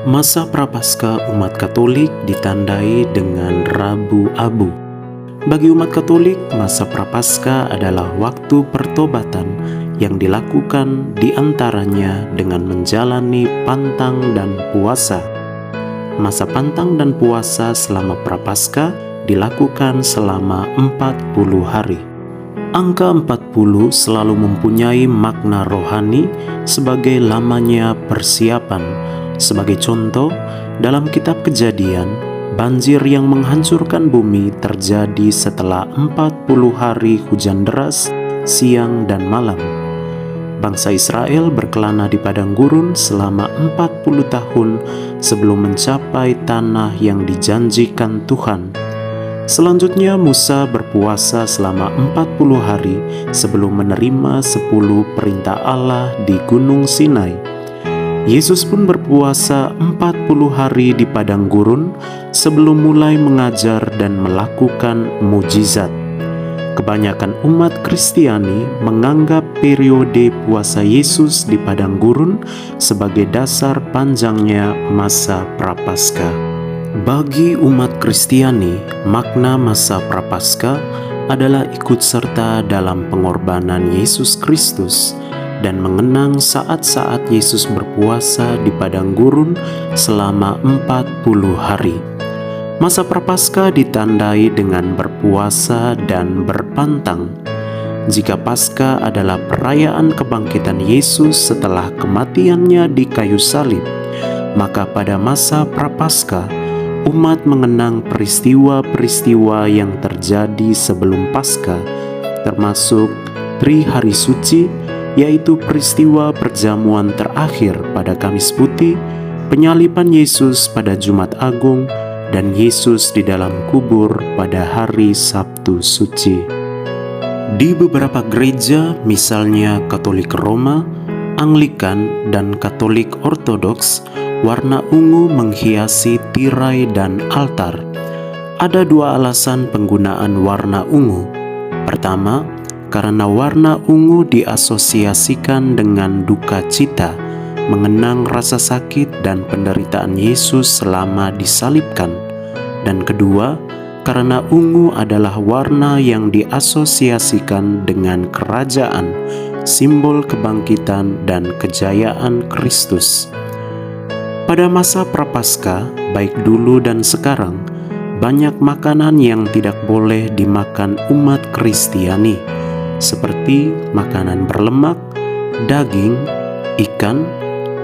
Masa Prapaskah umat Katolik ditandai dengan Rabu Abu. Bagi umat Katolik, masa Prapaskah adalah waktu pertobatan yang dilakukan diantaranya dengan menjalani pantang dan puasa. Masa pantang dan puasa selama Prapaskah dilakukan selama 40 hari. Angka 40 selalu mempunyai makna rohani sebagai lamanya persiapan. Sebagai contoh, dalam kitab Kejadian, banjir yang menghancurkan bumi terjadi setelah 40 hari hujan deras, siang dan malam. Bangsa Israel berkelana di padang gurun selama 40 tahun sebelum mencapai tanah yang dijanjikan Tuhan. Selanjutnya Musa berpuasa selama 40 hari sebelum menerima 10 perintah Allah di Gunung Sinai. Yesus pun berpuasa 40 hari di padang gurun sebelum mulai mengajar dan melakukan mujizat. Kebanyakan umat Kristiani menganggap periode puasa Yesus di padang gurun sebagai dasar panjangnya masa Prapaskah. Bagi umat Kristiani, makna masa Prapaskah adalah ikut serta dalam pengorbanan Yesus Kristus dan mengenang saat-saat Yesus berpuasa di padang gurun selama 40 hari. Masa Prapaskah ditandai dengan berpuasa dan berpantang. Jika Paskah adalah perayaan kebangkitan Yesus setelah kematiannya di kayu salib, maka pada masa Prapaskah, umat mengenang peristiwa-peristiwa yang terjadi sebelum Paskah, termasuk Tri Hari Suci, yaitu peristiwa perjamuan terakhir pada Kamis Putih, penyaliban Yesus pada Jumat Agung, dan Yesus di dalam kubur pada hari Sabtu Suci. Di beberapa gereja, misalnya Katolik Roma, Anglikan, dan Katolik Ortodoks, warna ungu menghiasi tirai dan altar. Ada dua alasan penggunaan warna ungu. Pertama, karena warna ungu diasosiasikan dengan duka cita, mengenang rasa sakit dan penderitaan Yesus selama disalibkan. Dan kedua, karena ungu adalah warna yang diasosiasikan dengan kerajaan, simbol kebangkitan dan kejayaan Kristus. Pada masa Prapaskah, baik dulu dan sekarang, banyak makanan yang tidak boleh dimakan umat Kristiani, seperti makanan berlemak, daging, ikan,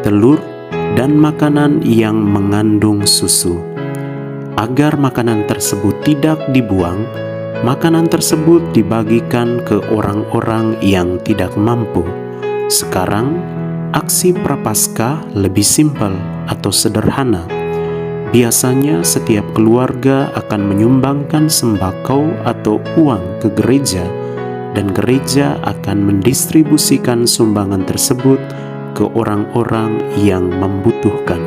telur, dan makanan yang mengandung susu. Agar makanan tersebut tidak dibuang, makanan tersebut dibagikan ke orang-orang yang tidak mampu. Sekarang, aksi Prapaskah lebih simpel atau sederhana. Biasanya setiap keluarga akan menyumbangkan sembako atau uang ke gereja, dan gereja akan mendistribusikan sumbangan tersebut ke orang-orang yang membutuhkan.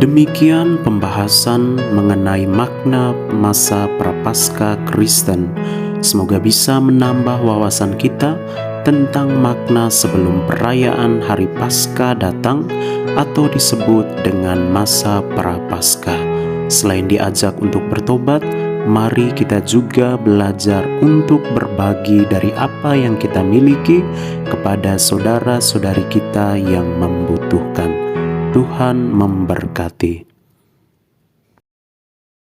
Demikian pembahasan mengenai makna masa Prapaskah Kristen. Semoga bisa menambah wawasan kita tentang makna sebelum perayaan Hari Paskah datang atau disebut dengan masa Prapaskah. Selain diajak untuk bertobat, mari kita juga belajar untuk berbagi dari apa yang kita miliki kepada saudara-saudari kita yang membutuhkan. Tuhan memberkati.